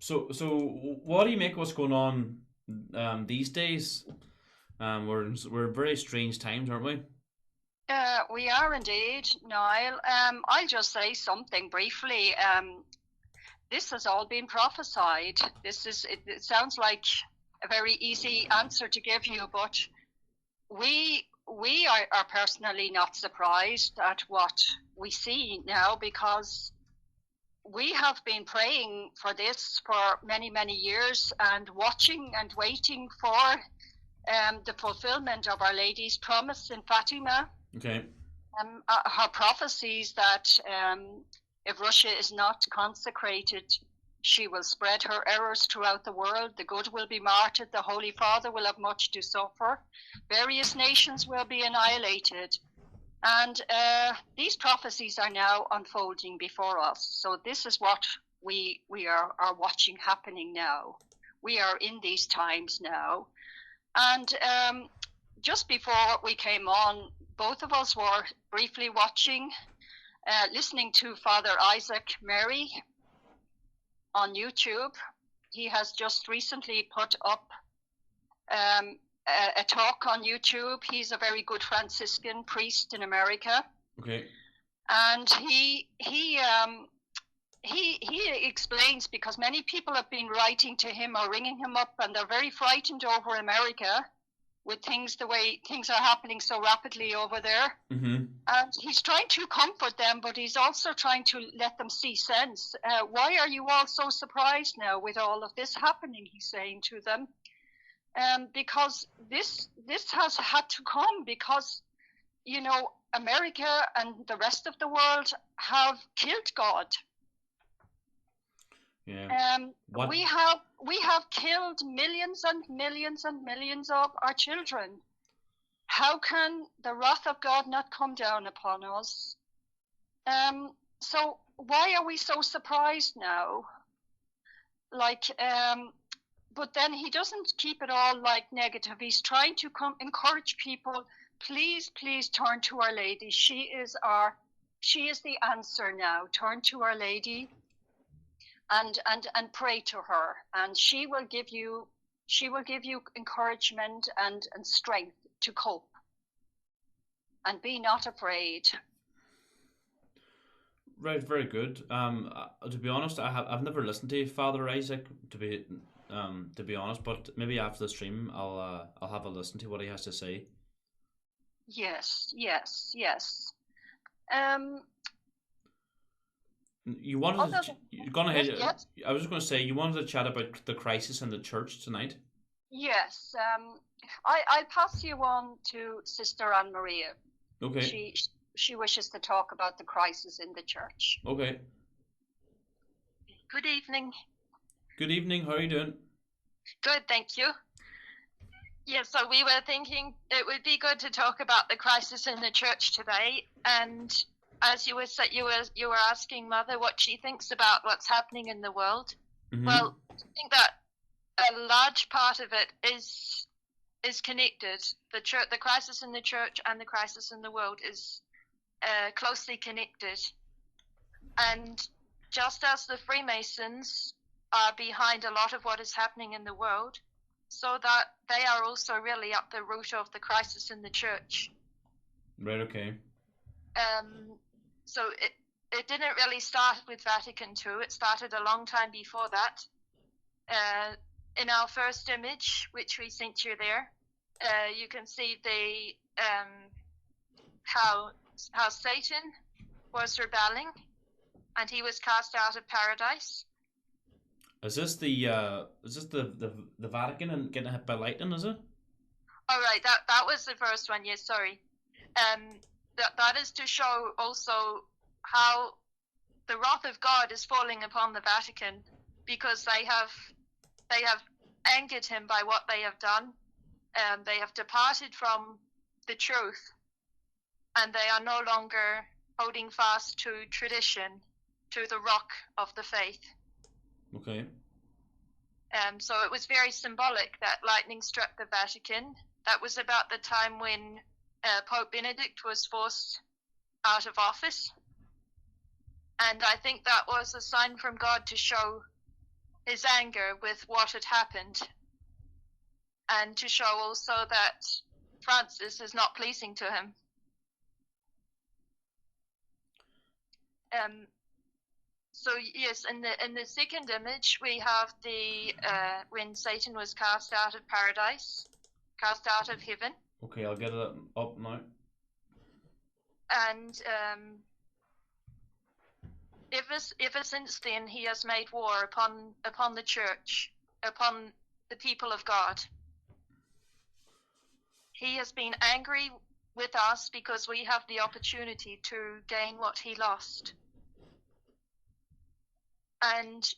So what do you make what's going on these days? We're in very strange times, aren't we? We are indeed, Niall. I'll just say something briefly. This has all been prophesied. It sounds like a very easy answer to give you, but we are personally not surprised at what we see now, because we have been praying for this for many, many years and watching and waiting for the fulfillment of Our Lady's promise in Fatima. Okay. Her prophecies that if Russia is not consecrated, she will spread her errors throughout the world. The good will be martyred. The Holy Father will have much to suffer. Various nations will be annihilated. And these prophecies are now unfolding before us. So this is what we are watching happening now. We are in these times now. And just before we came on, both of us were briefly watching, listening to Father Isaac Mary on YouTube. He has just recently put up a talk on YouTube. He's a very good Franciscan priest in America. Okay. And he explains, because many people have been writing to him or ringing him up, and they're very frightened over America with things, the way things are happening so rapidly over there. Mm-hmm. And he's trying to comfort them, but he's also trying to let them see sense. Why are you all so surprised now with all of this happening, he's saying to them. Because this has had to come, because, you know, America and the rest of the world have killed God. Yeah. We have killed millions and millions and millions of our children. How can the wrath of God not come down upon us? So why are we so surprised now? But then he doesn't keep it all like negative. He's trying to encourage people. Please, please turn to Our Lady. She is the answer now. Turn to Our Lady and pray to her, and she will give you encouragement and strength to cope. And be not afraid. Right, very good. To be honest, I've never listened to Father Isaac, to be honest, but maybe after the stream I'll have a listen to what he has to say. Yes. You wanted to, gone ahead. Yes. I was just going to say you wanted to chat about the crisis in the church tonight. Yes. I'll pass you on to Sister Anne Maria. Okay. She wishes to talk about the crisis in the church. Okay. Good evening. Good evening. How are you doing? Good, thank you. Yeah, so we were thinking it would be good to talk about the crisis in the church today, and as you were asking Mother what she thinks about what's happening in the world. Mm-hmm. Well, I think that a large part of it is connected. The crisis in the church and the crisis in the world is closely connected, and just as the Freemasons are behind a lot of what is happening in the world, so that they are also really at the root of the crisis in the church. Right, okay. So it didn't really start with Vatican II. It started a long time before that. In our first image, which we sent you there, you can see how Satan was rebelling, and he was cast out of paradise. Is this the Vatican and getting hit by lightning? Is it? All right, that was the first one. Yes, sorry. That is to show also how the wrath of God is falling upon the Vatican, because they have angered him by what they have done. They have departed from the truth, and they are no longer holding fast to tradition, to the rock of the faith. Okay. So it was very symbolic that lightning struck the Vatican. That was about the time when Pope Benedict was forced out of office. And I think that was a sign from God to show his anger with what had happened, and to show also that Francis is not pleasing to him. So yes, in the second image we have the when Satan was cast out of paradise, cast out of heaven. Okay, I'll get it up now. And ever since then he has made war upon the church, upon the people of God. He has been angry with us because we have the opportunity to gain what he lost. And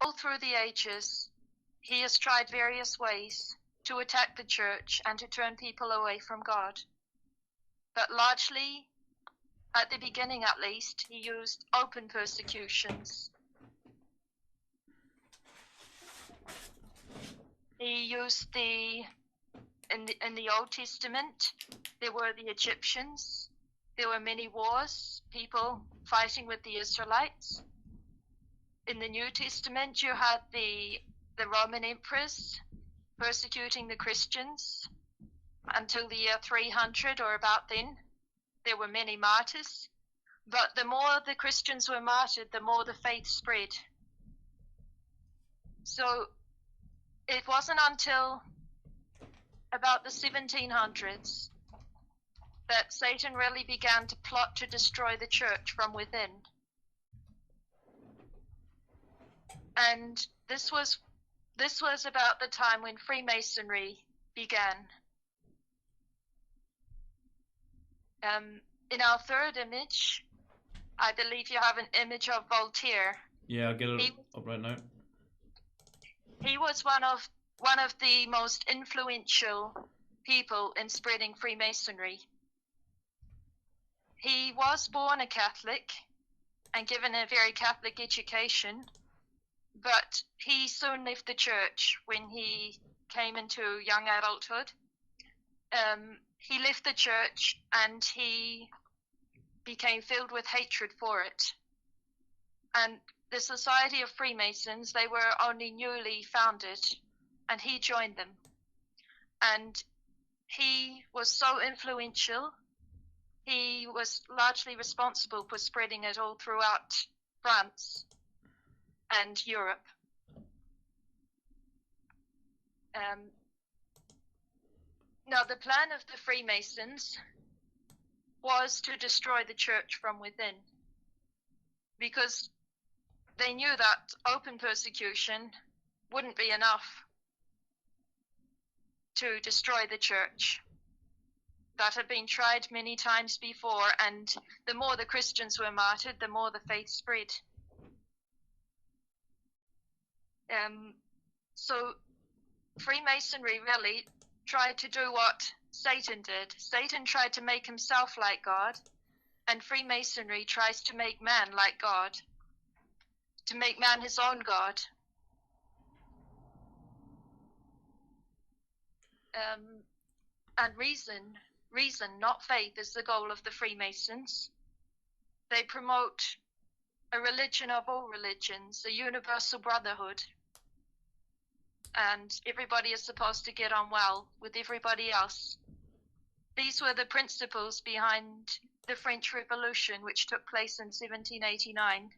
all through the ages, he has tried various ways to attack the church and to turn people away from God. But largely, at the beginning at least, he used open persecutions. He used in the Old Testament, there were the Egyptians, there were many wars, people fighting with the Israelites. In the New Testament, you had the Roman emperors persecuting the Christians until the year 300 or about then. There were many martyrs, but the more the Christians were martyred, the more the faith spread. So it wasn't until about the 1700s that Satan really began to plot to destroy the church from within. And this was about the time when Freemasonry began. In our third image, I believe you have an image of Voltaire. Yeah, I'll get it up right now. He was one of the most influential people in spreading Freemasonry. He was born a Catholic and given a very Catholic education, but he soon left the church when he came into young adulthood. He left the church and he became filled with hatred for it. And the Society of Freemasons, they were only newly founded, and he joined them. And he was so influential, he was largely responsible for spreading it all throughout France and Europe. Now, the plan of the Freemasons was to destroy the church from within, because they knew that open persecution wouldn't be enough to destroy the church. That had been tried many times before, and the more the Christians were martyred, the more the faith spread. So Freemasonry really tried to do what Satan did. Satan tried to make himself like God, and Freemasonry tries to make man like God, to make man his own God. And reason, not faith, is the goal of the Freemasons. They promote a religion of all religions, a universal brotherhood. And everybody is supposed to get on well with everybody else. These were the principles behind the French Revolution, which took place in 1789.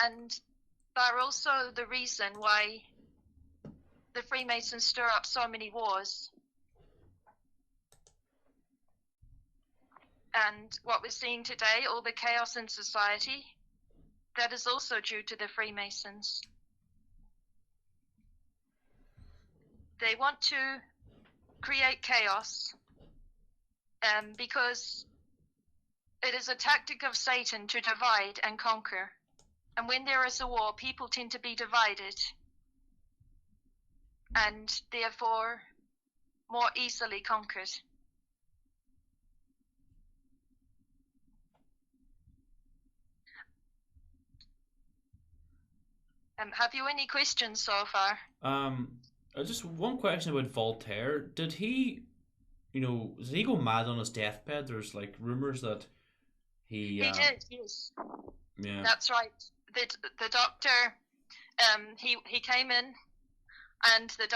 And they're also the reason why the Freemasons stir up so many wars. And what we're seeing today, all the chaos in society, that is also due to the Freemasons. They want to create chaos because it is a tactic of Satan to divide and conquer. And when there is a war, people tend to be divided and therefore more easily conquered. Have you any questions so far? Just one question about Voltaire. Did he go mad on his deathbed? There's like rumors that he did, yes. Yeah. That's right. The doctor, he came in, and the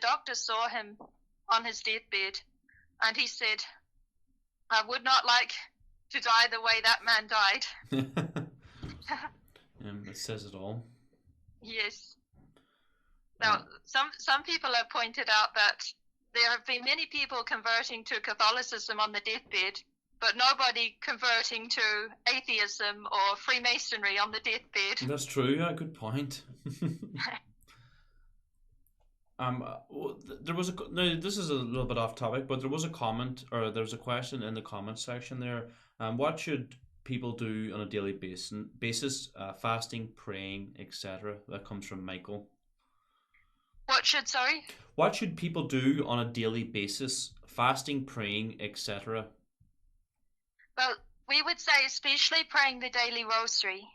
doctor saw him on his deathbed, and he said, "I would not like to die the way that man died." It says it all. Yes. Now, some people have pointed out that there have been many people converting to Catholicism on the deathbed, but nobody converting to atheism or Freemasonry on the deathbed. That's true. Yeah, good point. There was a now this is a little bit off topic, but there was a comment or there was a question in the comment section there. What should people do on a daily basis? Fasting, praying, etc. That comes from Michael. Sorry? What should people do on a daily basis? Fasting, praying, etc. Well, we would say especially praying the daily rosary,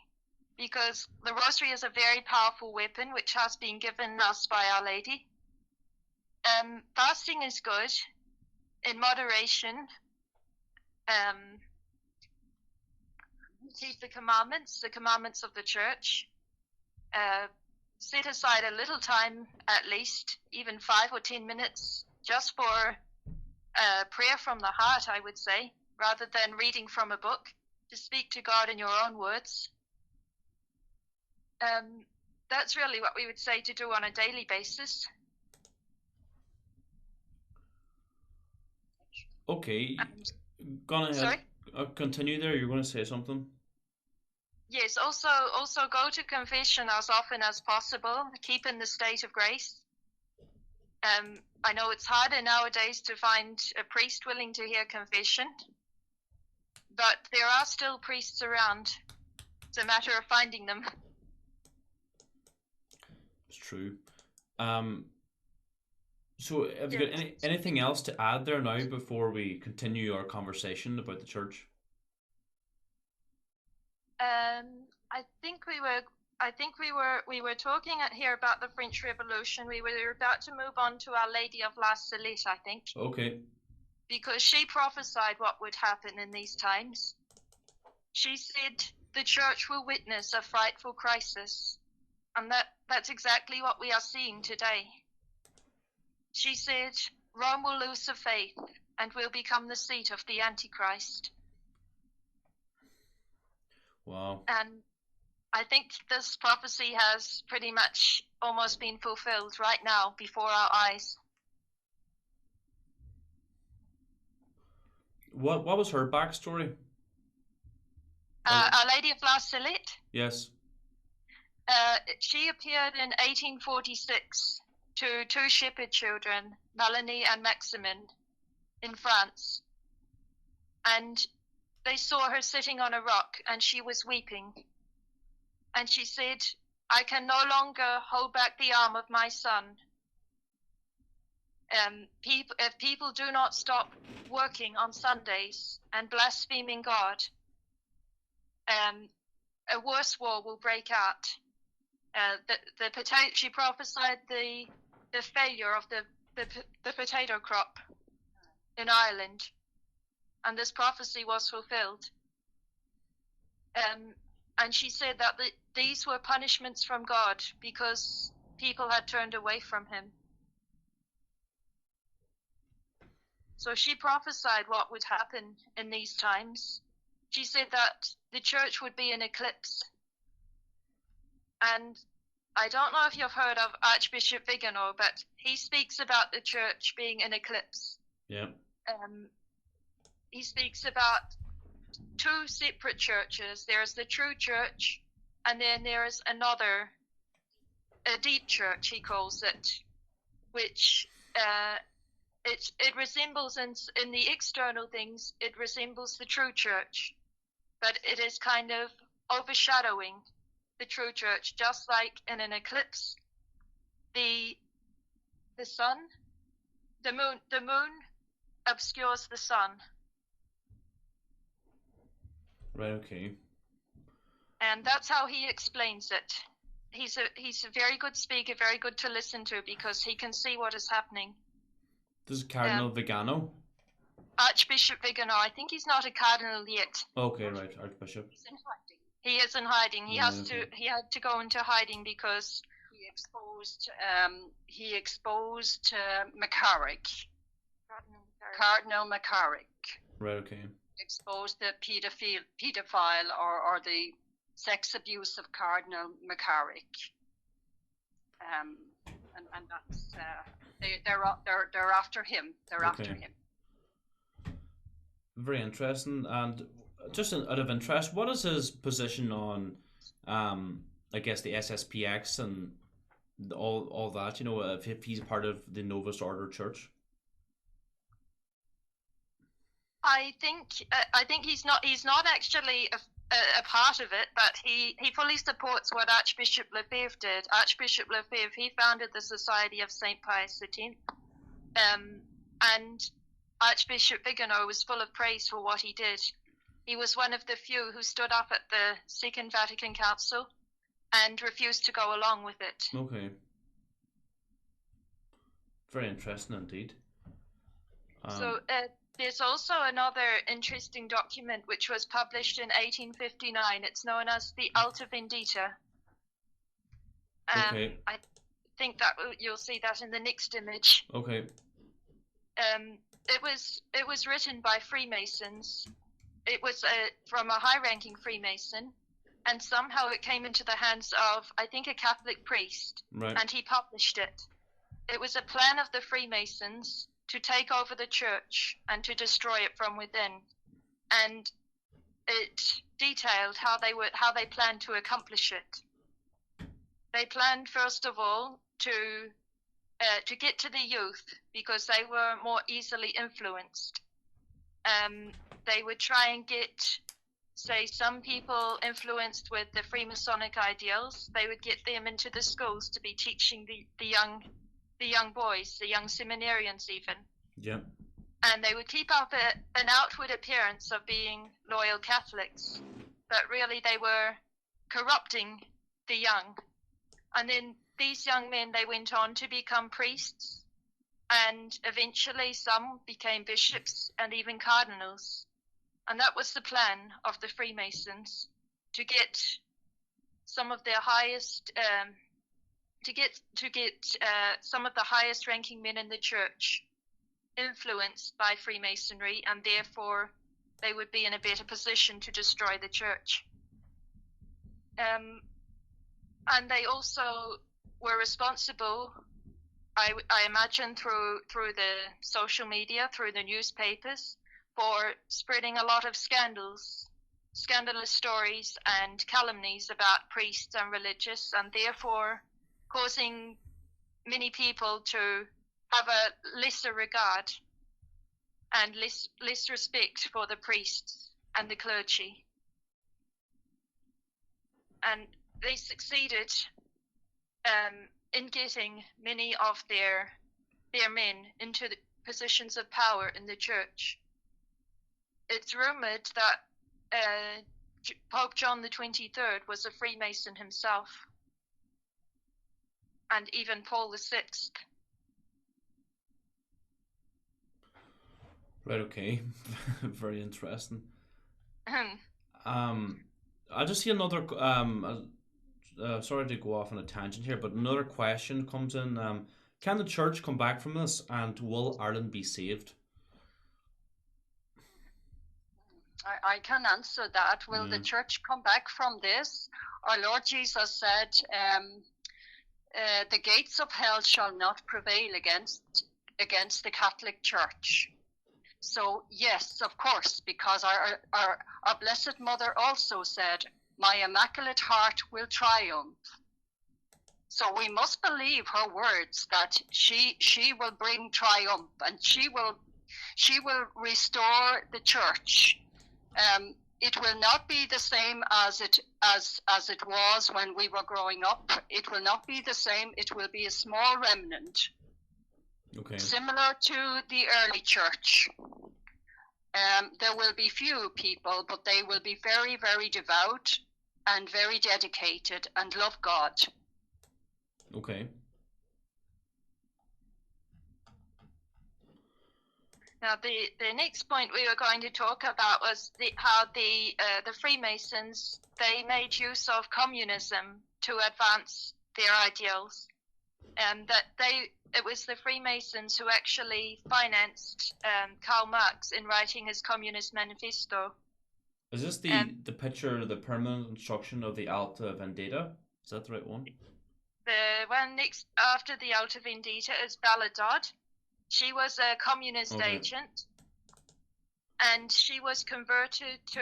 because the rosary is a very powerful weapon which has been given us by Our Lady. Fasting is good in moderation. Keep the commandments of the church. Set aside a little time, at least, even 5 or 10 minutes, just for prayer from the heart, I would say, rather than reading from a book, to speak to God in your own words. That's really what we would say to do on a daily basis. Okay, gone ahead. Sorry? Continue there. You're going to say something. Yes, also go to confession as often as possible, keep in the state of grace. I know it's harder nowadays to find a priest willing to hear confession, but there are still priests around. It's a matter of finding them. It's true. So have you got anything else to add there now before we continue our conversation about the church? We were talking here about the French Revolution. We were about to move on to Our Lady of La Salette, I think. Okay. Because she prophesied what would happen in these times. She said the church will witness a frightful crisis, and that's exactly what we are seeing today. She said Rome will lose her faith and will become the seat of the Antichrist. Wow. And I think this prophecy has pretty much almost been fulfilled right now before our eyes. What was her backstory? Our Lady of La Salette? Yes. She appeared in 1846 to 2 shepherd children, Melanie and Maximin, in France. And they saw her sitting on a rock, and she was weeping. And she said, "I can no longer hold back the arm of my son. If people do not stop working on Sundays and blaspheming God, a worse war will break out." She prophesied the failure of the potato crop in Ireland, and this prophecy was fulfilled. And she said that these were punishments from God because people had turned away from him. So she prophesied what would happen in these times. She said that the church would be in eclipse. And I don't know if you've heard of Archbishop Vigano, but he speaks about the church being in eclipse. Yeah. He speaks about 2 separate churches. There's the true church, and then there is another, a deep church, he calls it, which it resembles in the external things, it resembles the true church, but it is kind of overshadowing the true church, just like in an eclipse, the moon obscures the sun. Right. Okay. And that's how he explains it. He's a very good speaker, very good to listen to, because he can see what is happening. This is Cardinal Vigano? Archbishop Vigano. I think he's not a cardinal yet. Okay, right, Archbishop. He is in hiding. He has Okay. to. He had to go into hiding because he exposed McCarrick, Cardinal McCarrick. Right. Okay. Exposed the pedophile or the sex abuse of Cardinal McCarrick. And that's they're after him. They're after Okay. him. Very interesting. And just out of interest, what is his position on, I guess the SSPX and all that? You know, if he's part of the Novus Order Church. I think he's not actually a part of it, but he fully supports what Archbishop Lefebvre did. Archbishop Lefebvre, he founded the Society of Saint Pius X, and Archbishop Vigano was full of praise for what he did. He was one of the few who stood up at the Second Vatican Council and refused to go along with it. Okay. Very interesting indeed. So there's also another interesting document which was published in 1859. It's known as the Alta Vendita. Okay. I think that you'll see that in the next image. Okay. It was written by Freemasons. It was from a high-ranking Freemason, and somehow it came into the hands of, I think, a Catholic priest, Right. and he published it. It was a plan of the Freemasons to take over the church and to destroy it from within, and it detailed how they planned to accomplish it. They planned, first of all, to get to the youth because they were more easily influenced. They would try and get, say, some people influenced with the Freemasonic ideals. They would get them into the schools to be teaching the young boys, the young seminarians even. Yeah. And they would keep up an outward appearance of being loyal Catholics, but really they were corrupting the young. And then these young men, they went on to become priests, and eventually some became bishops and even cardinals. And that was the plan of the Freemasons, to get some of their highest, some of the highest ranking men in the church influenced by Freemasonry, and therefore they would be in a better position to destroy the church. And they also were responsible, I imagine, through the social media, through the newspapers, for spreading a lot of scandalous stories and calumnies about priests and religious, and therefore causing many people to have a lesser regard and less respect for the priests and the clergy. And they succeeded in getting many of their men into the positions of power in the church. It's rumored that Pope John the 23rd was a Freemason himself, and even Paul the 6th. Right. Okay. Very interesting. I just see another. Sorry to go off on a tangent here, but another question comes in. Can the church come back from this, and will Ireland be saved? I can answer that. Will the church come back from this? Our Lord Jesus said, the gates of hell shall not prevail against the Catholic Church. So yes, of course, because our Blessed Mother also said, my Immaculate Heart will triumph. So we must believe her words that she will bring triumph, and she will restore the church. It will not be the same as it was when we were growing up. It will not be the same. It will be a small remnant. Okay. Similar to the early church. There will be few people, but they will be very, very devout and very dedicated and love God. Okay. Now, the next point we were going to talk about was how the Freemasons, they made use of communism to advance their ideals, and that it was the Freemasons who actually financed Karl Marx in writing his Communist Manifesto. Is this the picture, the permanent instruction of the Alta Vendita? Is that the right one? The one next after the Alta Vendita is Baladod. She was a communist agent, and she was converted to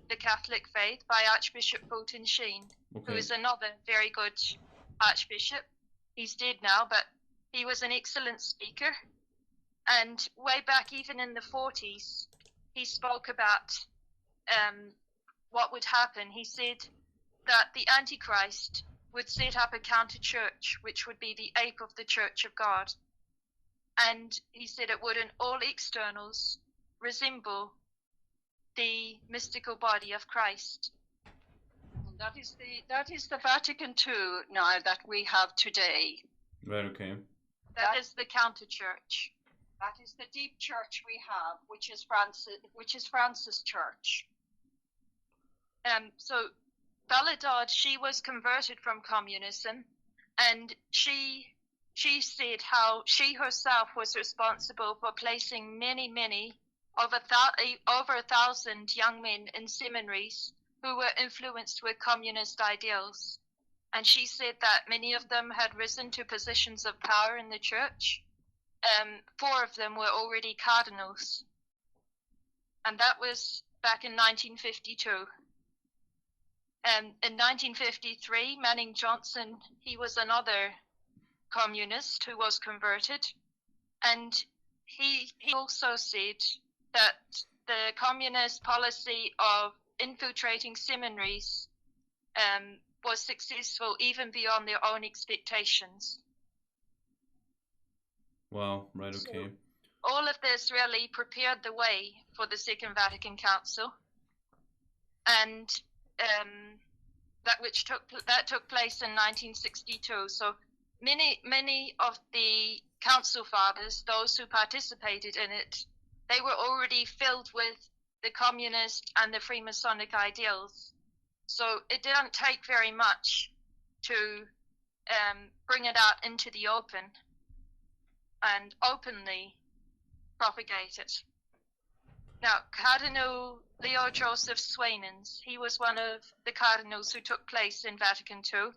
the Catholic faith by Archbishop Fulton Sheen, who is another very good archbishop. He's dead now, but he was an excellent speaker. And way back even in the 40s, he spoke about what would happen. He said that the Antichrist would set up a counter-church, which would be the ape of the Church of God. And he said it would, in all externals, resemble the mystical body of Christ. And that is the Vatican II now that we have today. Right. Okay. That is the counter church. That is the deep church we have, which is Francis' church. So Baladod, she was converted from communism, and she said how she herself was responsible for placing many, over 1,000 young men in seminaries who were influenced with communist ideals. And she said that many of them had risen to positions of power in the church. 4 of them were already cardinals. And that was back in 1952. In 1953, Manning Johnson, he was another communist who was converted, and he also said that the communist policy of infiltrating seminaries was successful even beyond their own expectations. Wow, right, okay. So all of this really prepared the way for the Second Vatican Council, and that took place in 1962. So many of the council fathers, those who participated in it, they were already filled with the communist and the Freemasonic ideals. So it didn't take very much to bring it out into the open and openly propagate it. Now, Cardinal Leo Joseph Swainens, he was one of the cardinals who took place in Vatican II,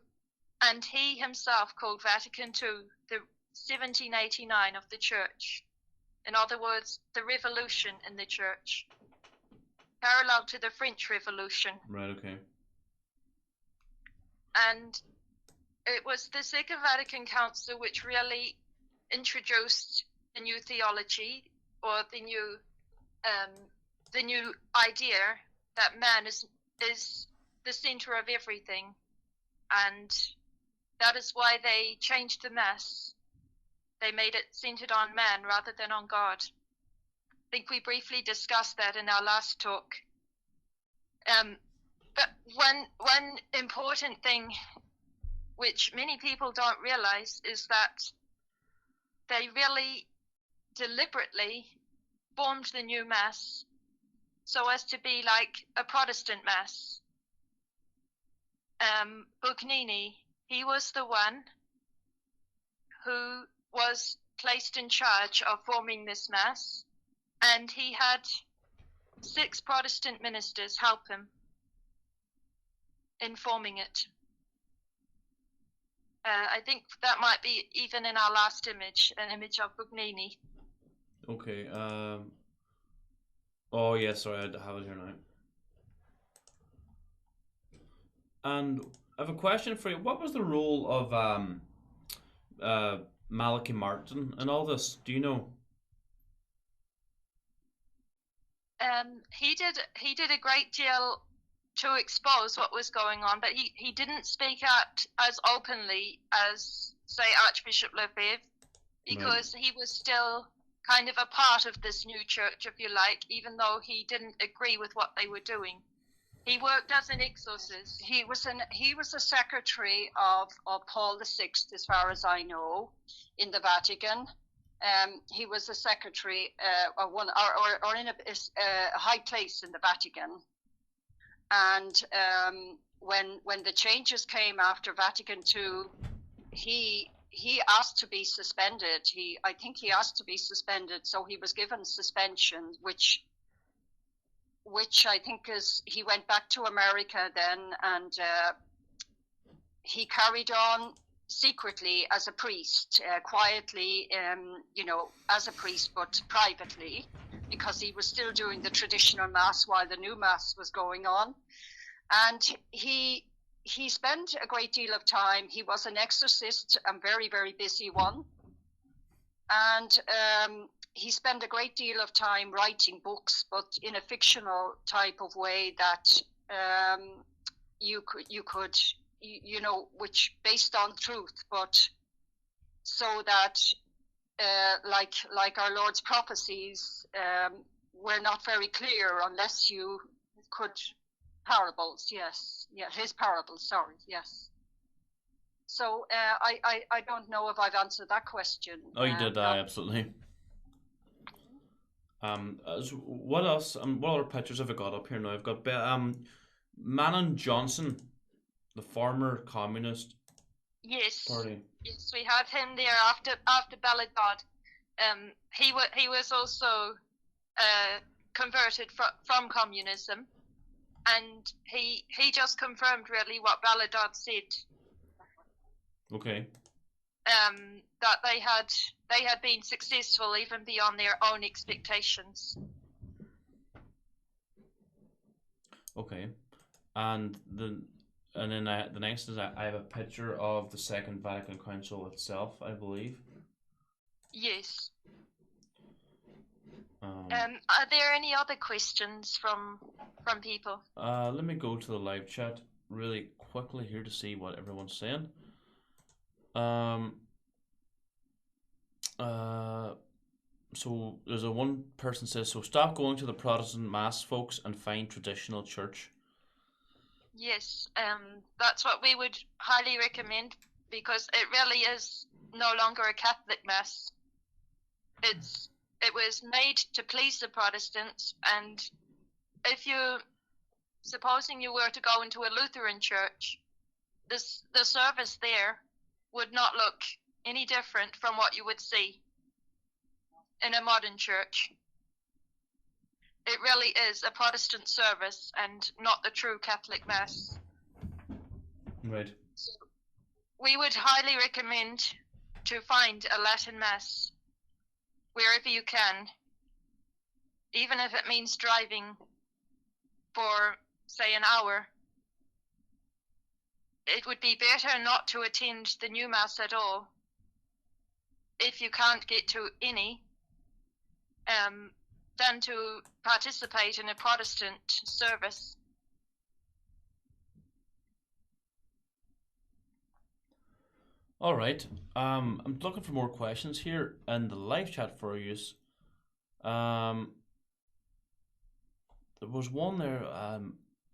and he himself called Vatican II the 1789 of the Church. In other words, the revolution in the Church, parallel to the French Revolution. Right, okay. And it was the Second Vatican Council which really introduced the new theology, or the new idea that man is the center of everything, and that is why they changed the Mass. They made it centered on man rather than on God. I think we briefly discussed that in our last talk. But one important thing which many people don't realize is that they really deliberately formed the new Mass so as to be like a Protestant Mass. Bugnini, he was the one who was placed in charge of forming this Mass, and he had 6 Protestant ministers help him in forming it. I think that might be even in our last image, an image of Bugnini. Okay. Oh, yeah, sorry, I have it here now. And I have a question for you. What was the role of Malachi Martin in all this? Do you know? He did a great deal to expose what was going on, but he didn't speak out as openly as, say, Archbishop Lefebvre, because he was still kind of a part of this new church, if you like, even though he didn't agree with what they were doing. He worked as an exorcist. He was a secretary of Paul VI, as far as I know, in the Vatican. He was a secretary or in a high place in the Vatican. And when the changes came after Vatican II, he asked to be suspended. I think he asked to be suspended, so he was given suspension, which I think he went back to America then, and he carried on secretly as a priest, quietly, as a priest, but privately, because he was still doing the traditional mass while the new mass was going on. And he spent a great deal of time. He was an exorcist, a very, very busy one. And he spent a great deal of time writing books, but in a fictional type of way that you could, which based on truth, but so that like our Lord's prophecies were not very clear unless you could parables. Yes, yeah, his parables. Sorry, yes. So I don't know if I've answered that question. Oh, you did, absolutely. What else? What other pictures have I got up here now? I've got Manon Johnson, the former communist. Yes. Party. Yes, we had him there after Belgrade. He was also converted from communism, and he just confirmed really what Belgrade said. Okay. That they had been successful even beyond their own expectations. Okay, and then the next is I have a picture of the Second Vatican Council itself, I believe. Yes. Are there any other questions from people? Let me go to the live chat really quickly here to see what everyone's saying. So there's one person says, so stop going to the Protestant mass, folks, and find traditional church. Yes, that's what we would highly recommend, because it really is no longer a Catholic mass. It was made to please the Protestants, and supposing you were to go into a Lutheran church, the service there would not look any different from what you would see in a modern church. It really is a Protestant service and not the true Catholic mass. Right. So we would highly recommend to find a Latin mass wherever you can, even if it means driving for, say, an hour. It would be better not to attend the new mass at all if you can't get to any, than to participate in a Protestant service. All right. I'm looking for more questions here in the live chat for you. There was one there.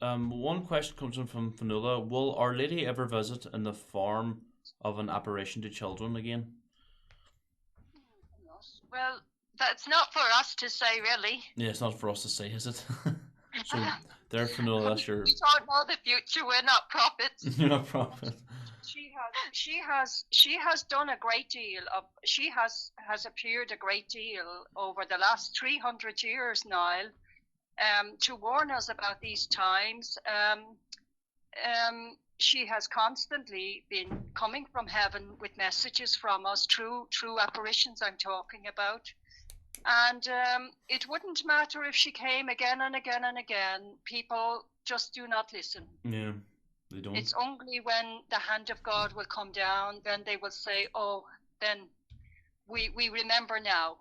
One question comes in from Fanula. Will Our Lady ever visit in the form of an apparition to children again? Well, that's not for us to say, really. Yeah, it's not for us to say, is it? So there, Fanula, that's your... We don't know the future. We're not prophets. You're not prophets. She has done a great deal of. She has appeared a great deal over the last 300 years, Niall, to warn us about these times. She has constantly been coming from heaven with messages from us, true apparitions I'm talking about. And it wouldn't matter if she came again and again and again. People just do not listen. Yeah, they don't. It's only when the hand of God will come down, then they will say, oh, then we remember now.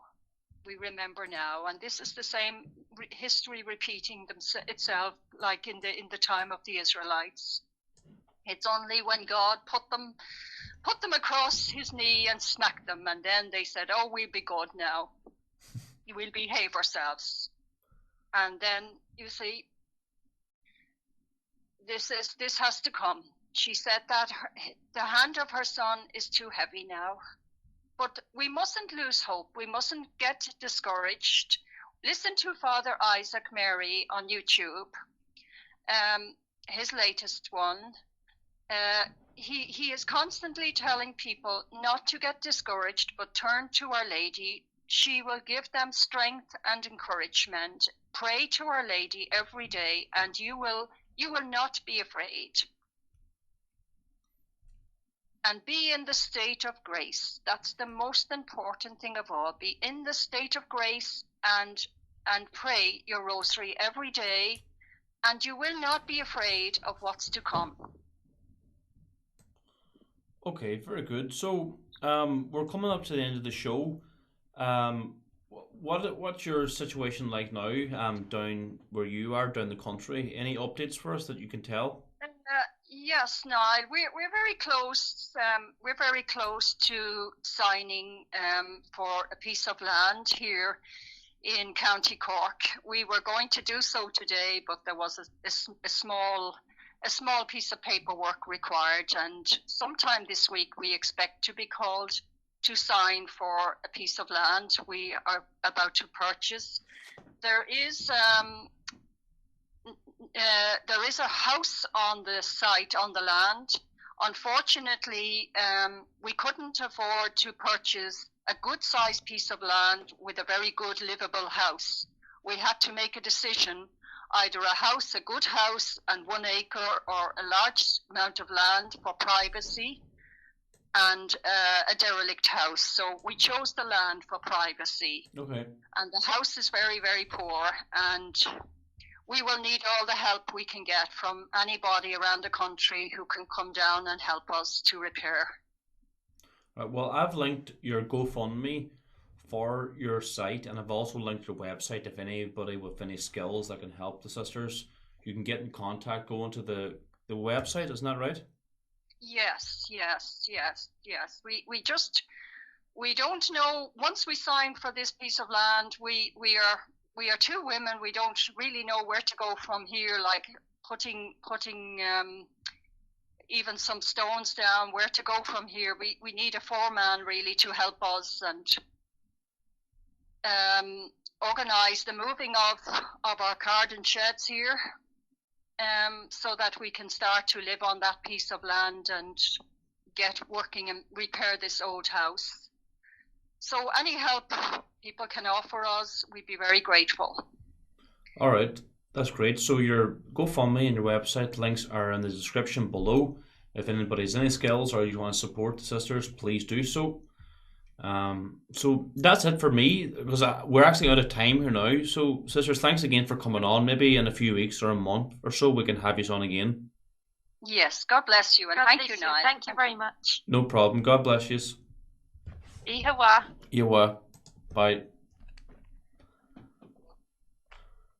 We remember now. And this is the same history repeating itself like in the time of the Israelites. It's only when God put them across his knee and smacked them, and then they said, oh, we'll be good now. We'll behave ourselves. And then, you see, this has to come. She said that the hand of her son is too heavy now. But we mustn't lose hope. We mustn't get discouraged. Listen to Father Isaac Mary on YouTube, his latest one. He is constantly telling people not to get discouraged, but turn to Our Lady. She will give them strength and encouragement. Pray to Our Lady every day, and you will not be afraid. And be in the state of grace. That's the most important thing of all. Be in the state of grace and pray your rosary every day, and you will not be afraid of what's to come. Okay, very good. So, we're coming up to the end of the show. What's your situation like now, down where you are, down the country? Any updates for us that you can tell? Yes, Niall, we're very close. We're very close to signing for a piece of land here in County Cork. We were going to do so today, but there was a small piece of paperwork required, and sometime this week we expect to be called to sign for a piece of land we are about to purchase. There is a house on the site, on the land. Unfortunately, we couldn't afford to purchase a good-sized piece of land with a very good livable house. We had to make a decision, either a house, a good house and 1 acre, or a large amount of land for privacy and a derelict house. So we chose the land for privacy. Okay. And the house is very, very poor, and we will need all the help we can get from anybody around the country who can come down and help us to repair. Right, well, I've linked your GoFundMe for your site, and I've also linked your website. If anybody with any skills that can help the sisters, you can get in contact, go onto the website, isn't that right? Yes. We don't know. Once we sign for this piece of land, we are two women. We don't really know where to go from here, like putting even some stones down, where to go from here. We need a foreman really to help us and organize the moving of our garden sheds here, so that we can start to live on that piece of land and get working and repair this old house. So any help people can offer us, we'd be very grateful. All right, that's great. So your GoFundMe and your website links are in the description below. If anybody has any skills or you want to support the sisters, please do so. So that's it for me, because we're actually out of time here now. So sisters, thanks again for coming on. Maybe in a few weeks or a month or so we can have you on again. Yes, God bless you, and thank you, Niall. Thank you very much. No problem. God bless you. Ihawa. Ihawa. Bye.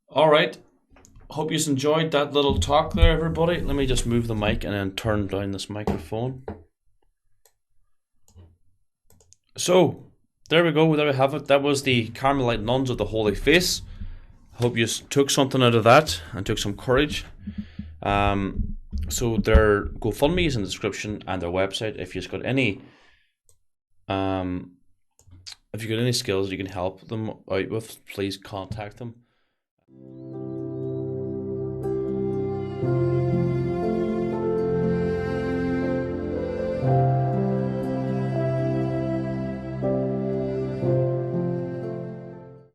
All right. Hope you enjoyed that little talk there, everybody. Let me just move the mic and then turn down this microphone. So, there we go. There we have it. That was the Carmelite Nuns of the Holy Face. Hope you took something out of that and took some courage. So their GoFundMe is in the description, and their website. If you've got any skills you can help them out with, please contact them.